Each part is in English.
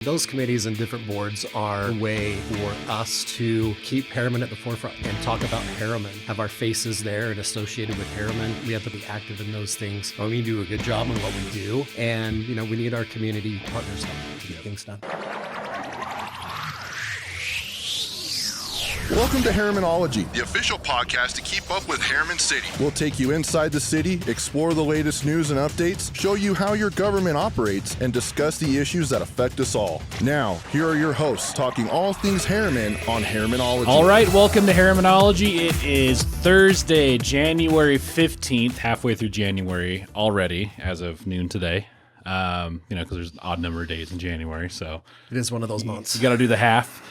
Those committees and different boards are a way for us to keep Herriman at the forefront and talk about Herriman, have our faces there and associated with Herriman. We have to be active in those things. We do a good job on what we do, and we need our community partners help to get things done. Welcome to Herrimanology, the official podcast to keep up with Herriman City. We'll take you inside the city, explore the latest news and updates, show you how your government operates, and discuss the issues that affect us all. Now, here are your hosts talking all things Herriman on Herrimanology. All right, welcome to Herrimanology. It is Thursday, January 15th, halfway through January already, as of noon today. Because there's an odd number of days in January, so it is one of those months. You got to do the half.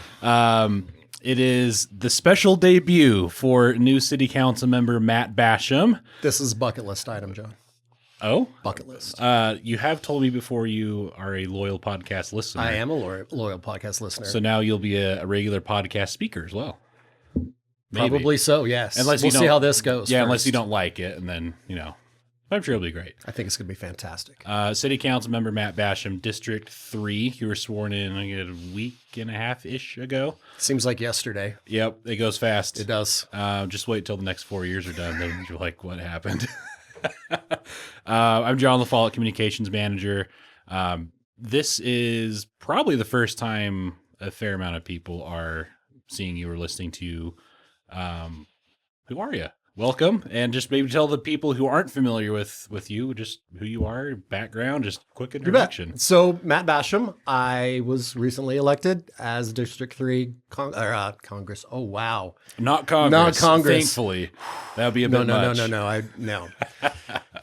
It is the special debut for new City Councilmember Matt Basham. This is bucket list item, John. Oh? Bucket list. You have told me before you are a loyal podcast listener. I am a loyal podcast listener. So now you'll be a regular podcast speaker as well. Maybe. Probably so, yes. Unless we'll see how this goes. Yeah, first. Unless you don't like it, and then, I'm sure it'll be great. I think it's going to be fantastic. City Councilmember Matt Basham, District 3. You were sworn in a week and a half-ish ago. Seems like yesterday. Yep, it goes fast. It does. Just wait till the next 4 years are done. Then you're like, what happened? I'm John LaFollette, Communications Manager. This is probably the first time a fair amount of people are seeing you or listening to you. Who are you? Welcome, and just maybe tell the people who aren't familiar with you just who you are, background, just quick introduction. So, Matt Basham, I was recently elected as District 3 Congress. Oh, wow. Not Congress. Not Congress. Thankfully. That would be a bit much. No.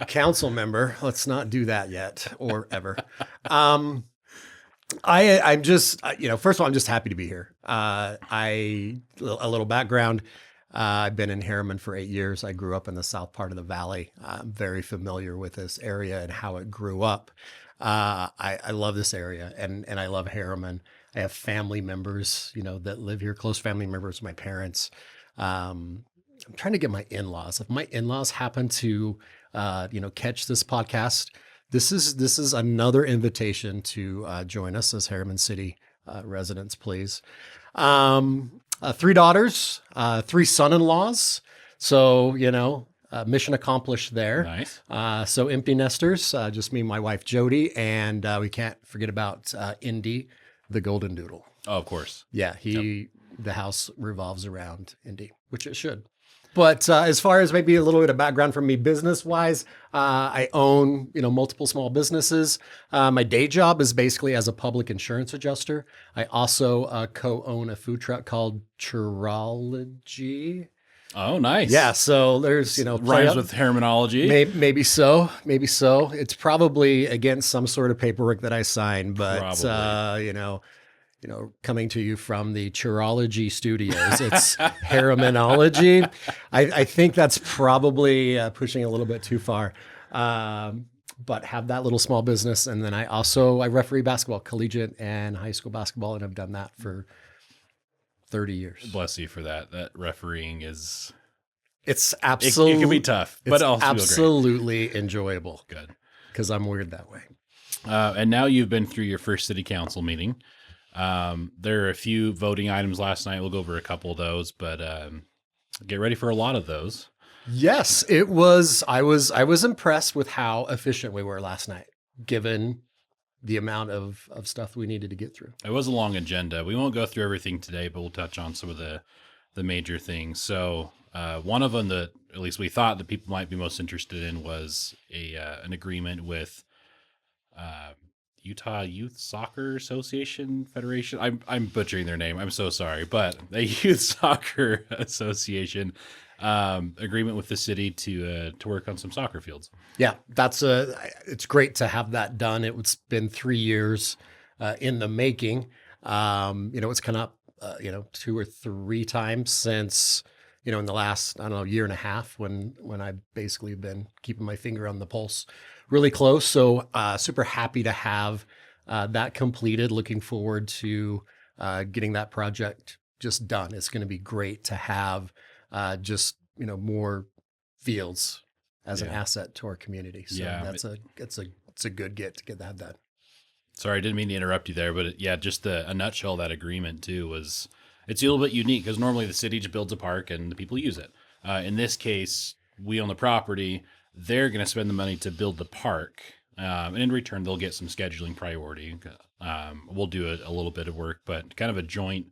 Council member. Let's not do that yet or ever. I'm just, first of all, I'm just happy to be here. A little background. I've been in Herriman for 8 years. I grew up in the south part of the valley. I'm very familiar with this area and how it grew up. I love this area and I love Herriman. I have family members, that live here, close family members, my parents. I'm trying to get my in-laws. If my in-laws happen to, catch this podcast, this is another invitation to join us as Herriman City residents, please. 3 daughters, 3 son-in-laws. So, mission accomplished there. Nice. So empty nesters, just me and my wife, Jody. And we can't forget about Indy, the golden doodle. Oh, of course. Yeah, the house revolves around Indy, which it should. But as far as maybe a little bit of background from me business-wise, I own, multiple small businesses. My day job is basically as a public insurance adjuster. I also co-own a food truck called Churology. Oh, nice. Yeah, so there's, rhymes with Herrimanology. Maybe so. It's probably against some sort of paperwork that I signed, but coming to you from the Churology studios, it's Herrimanology. I think that's probably pushing a little bit too far. But have that little small business. And then I referee basketball, collegiate and high school basketball, and I've done that for 30 years. Bless you for that. That refereeing is... It's absolutely... It can be tough, but also absolutely enjoyable. Good. Because I'm weird that way. And now you've been through your first city council meeting. There are a few voting items last night. We'll go over a couple of those, but get ready for a lot of those. Yes, it was. I was impressed with how efficient we were last night, given the amount of stuff we needed to get through. It was a long agenda. We won't go through everything today, but we'll touch on some of the major things. So one of them that at least we thought that people might be most interested in was an agreement with Utah Youth Soccer Association Federation. I'm butchering their name. I'm so sorry, but a Youth Soccer Association agreement with the city to work on some soccer fields. Yeah, it's great to have that done. It's been 3 years in the making. It's come up 2 or 3 times since in the last year and a half when I've basically been keeping my finger on the pulse really close. So super happy to have that completed. Looking forward to getting that project just done. It's going to be great to have more fields as an asset to our community. So it's a good get that done. Sorry, I didn't mean to interrupt you there, but yeah, just a nutshell, that agreement too was, it's a little bit unique because normally the city just builds a park and the people use it. In this case, we own the property. They're going to spend the money to build the park. And in return, they'll get some scheduling priority. We'll do a little bit of work, but kind of a joint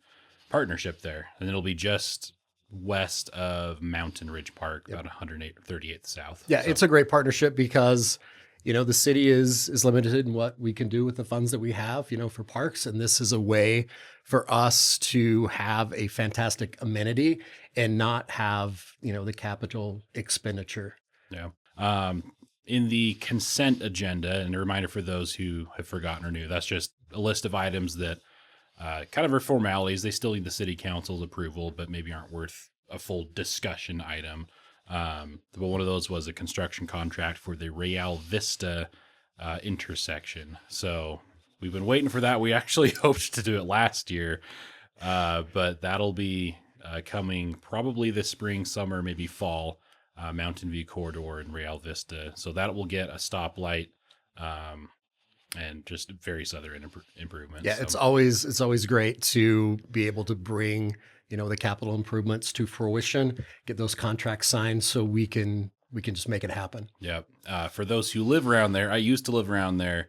partnership there. And it'll be just west of Mountain Ridge Park, about 138th south. Yeah, So, it's a great partnership because, the city is limited in what we can do with the funds that we have, for parks. And this is a way for us to have a fantastic amenity and not have, the capital expenditure. yeah. In the consent agenda, and a reminder for those who have forgotten or new, that's just a list of items that kind of are formalities. They still need the city council's approval, but maybe aren't worth a full discussion item. But one of those was a construction contract for the Real Vista intersection. So we've been waiting for that. We actually hoped to do it last year, but that'll be coming probably this spring, summer, maybe fall. Mountain View Corridor and Real Vista. So that will get a stoplight and just various other improvements. Yeah, So, it's always great to be able to bring, the capital improvements to fruition, get those contracts signed so we can just make it happen. yeah. For those who live around there, I used to live around there.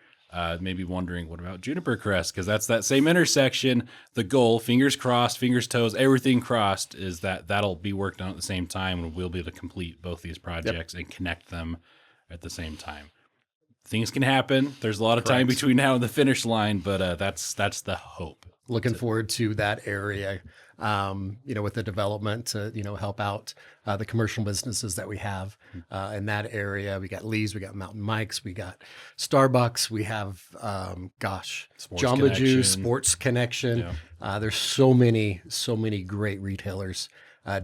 Maybe wondering, what about Juniper Crest? Because that's that same intersection. The goal, fingers crossed, fingers toes, everything crossed, is that'll be worked on at the same time, and we'll be able to complete both these projects and connect them at the same time. Things can happen. There's a lot of time between now and the finish line, but that's the hope. Looking forward to that area, with the development to, help out the commercial businesses that we have in that area. We got Lee's, we got Mountain Mike's, we got Starbucks, we have, Sports Jamba Connection. Juice, Sports Connection. There's so many great retailers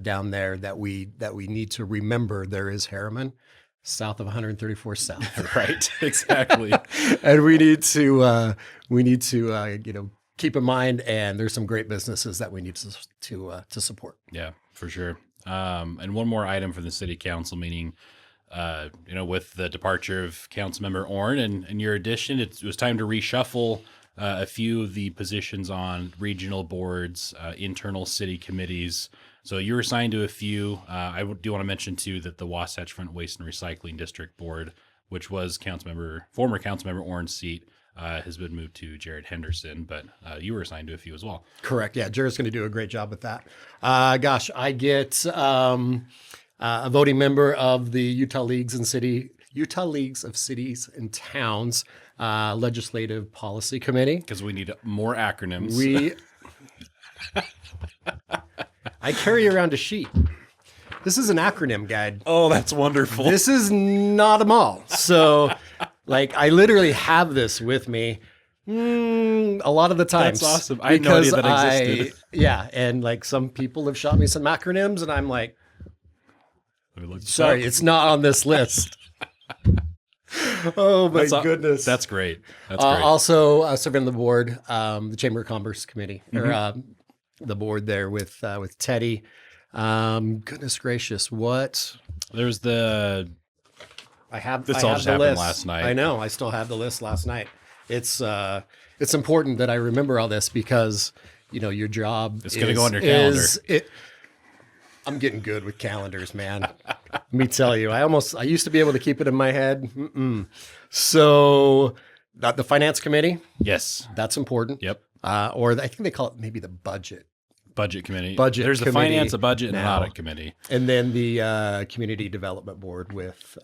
down there that we need to remember. There is Herriman, south of 134 South. Right, exactly. And we need to keep in mind, and there's some great businesses that we need to support. Yeah, for sure. And one more item for the city council meeting, with the departure of Councilmember Orn and your addition, it was time to reshuffle a few of the positions on regional boards, internal city committees. So you were assigned to a few. I do want to mention too that the Wasatch Front Waste and Recycling District Board, which was former Councilmember Orn's seat, has been moved to Jared Henderson, but you were assigned to a few as well. Correct. Yeah, Jared's going to do a great job with that. I get a voting member of the Utah Leagues of Cities and Towns Legislative Policy Committee. Because we need more acronyms. I carry around a sheet. This is an acronym guide. Oh, that's wonderful. This is not them all. So, I literally have this with me a lot of the times. That's awesome. I had no idea that existed. Yeah, and some people have shot me some acronyms, and I'm like, Let me look this sorry, up. it's not on this list. Oh my goodness, That's great. That's great. Also, serving on the board, the Chamber of Commerce Committee, or the board there with Teddy. Goodness gracious, what? There's the I have. This I all have just the happened list. last night. I know. I still have the list last night. It's important that I remember all this because your job. It's going to go on your calendar. I'm getting good with calendars, man. Let me tell you. I used to be able to keep it in my head. So, the finance committee. Yes. That's important. Yep. Or I think they call it maybe the budget committee. Budget There's the committee finance, a budget, and an now. audit committee. and then the community development board with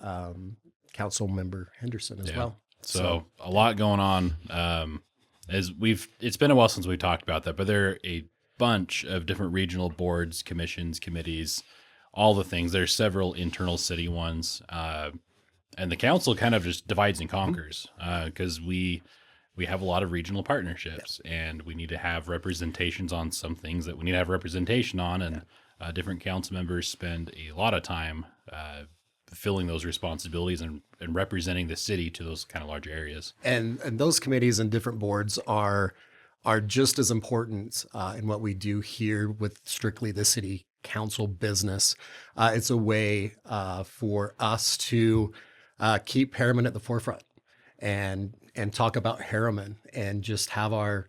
Councilmember Henderson as well. So a lot going on. It's been a while since we talked about that, but there are a bunch of different regional boards, commissions, committees, all the things. There's several internal city ones, and the council kind of just divides and conquers because we have a lot of regional partnerships, and we need to have representations on some things that we need to have representation on, and different council members spend a lot of time fulfilling those responsibilities and representing the city to those kind of larger areas. And those committees and different boards are just as important in what we do here with strictly the city council business. It's a way for us to keep Herriman at the forefront and and talk about Harriman and just have our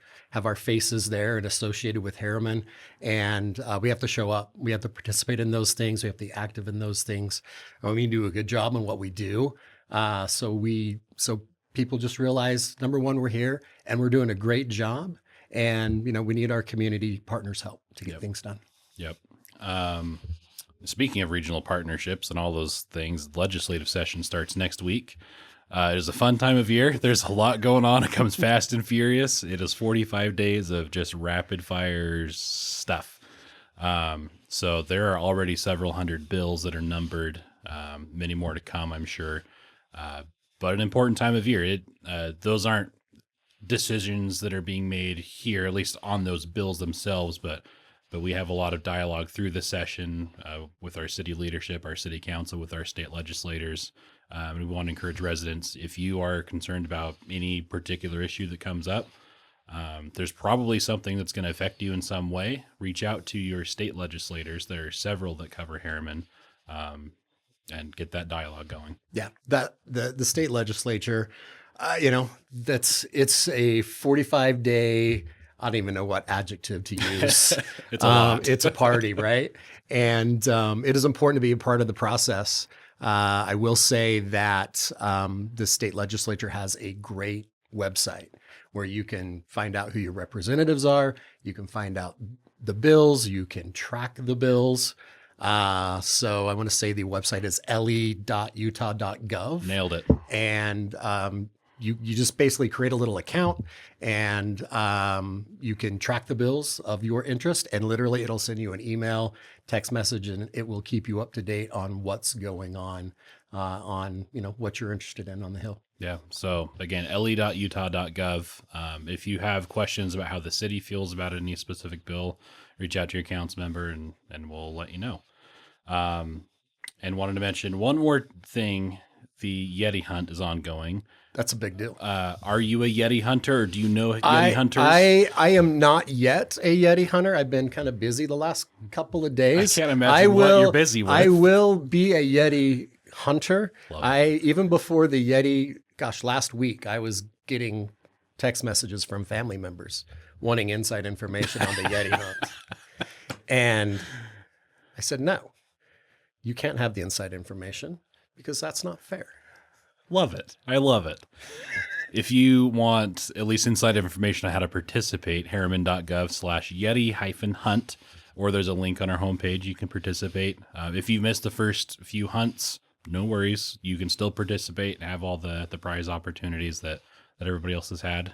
faces there and associated with Harriman. And we have to show up. We have to participate in those things. We have to be active in those things. And we do a good job in what we do. So people just realize, number one, we're here and we're doing a great job. And, we need our community partners' help to get things done. Yep. Speaking of regional partnerships and all those things, legislative session starts next week. It is a fun time of year. There's a lot going on. It comes fast and furious. It is 45 days of just rapid fire stuff. So there are already several hundred bills that are numbered, many more to come, I'm sure. But an important time of year. Those aren't decisions that are being made here, at least on those bills themselves, but we have a lot of dialogue through the session with our city leadership, our city council, with our state legislators. And we want to encourage residents, if you are concerned about any particular issue that comes up, there's probably something that's going to affect you in some way. Reach out to your state legislators. There are several that cover Harriman, and get that dialogue going. Yeah, the state legislature, it's a 45-day. I don't even know what adjective to use. It's a lot. It's a party, right? And it is important to be a part of the process. I will say that the state legislature has a great website where you can find out who your representatives are. You can find out the bills. You can track the bills. So I want to say the website is le.utah.gov. Nailed it. And you just basically create a little account and you can track the bills of your interest, and literally it'll send you an email, text message, and it will keep you up to date on what's going on what you're interested in on the Hill. Yeah. So again, le.utah.gov. If you have questions about how the city feels about any specific bill, reach out to your council member and we'll let you know. And wanted to mention one more thing. The Yeti Hunt is ongoing. That's a big deal. Are you a Yeti hunter, or do you know Yeti hunters? I am not yet a Yeti hunter. I've been kind of busy the last couple of days. I can't imagine what you're busy with. I will be a Yeti hunter. Even before the Yeti, last week, I was getting text messages from family members wanting inside information on the Yeti hunt. And I said, no, you can't have the inside information because that's not fair. Love it. I love it. If you want at least inside information on how to participate, harriman.gov/Yeti-hunt, or there's a link on our homepage, you can participate. If you missed the first few hunts, no worries. You can still participate and have all the prize opportunities that everybody else has had.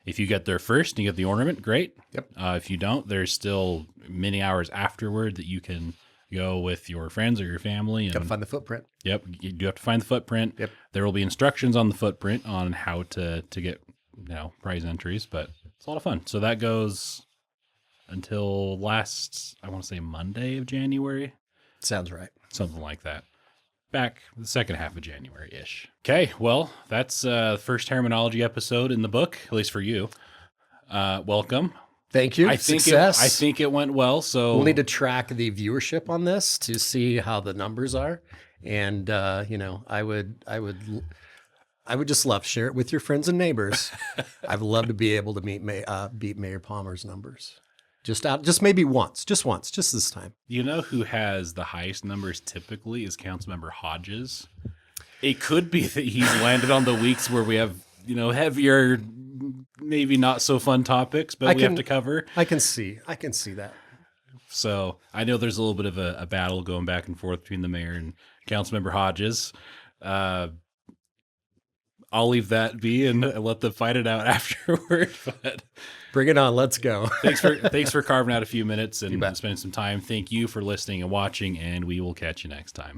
If you get there first and you get the ornament, great. Yep. If you don't, there's still many hours afterward that you can go with your friends or your family. Got to find the footprint. Yep. You do have to find the footprint. Yep. There will be instructions on the footprint on how to get prize entries, but it's a lot of fun. So that goes until I want to say Monday of January. Sounds right. Something like that. Back the second half of January-ish. Okay, well, that's the first Herrimanology episode in the book, at least for you. Welcome. Thank you. Success. I think it went well. So we'll need to track the viewership on this to see how the numbers are. And I would just love to share it with your friends and neighbors. I'd love to be able to beat Mayor Palmer's numbers. Just maybe once, just this time. You know who has the highest numbers typically is Councilmember Hodges. It could be that he's landed on the weeks where we have, heavier, maybe not so fun topics, but we have to cover. I can see that. So I know there's a little bit of a battle going back and forth between the mayor and Councilmember Hodges. I'll leave that be and let them fight it out afterward. But bring it on. Let's go. Thanks for carving out a few minutes and spending some time. Thank you for listening and watching, and we will catch you next time.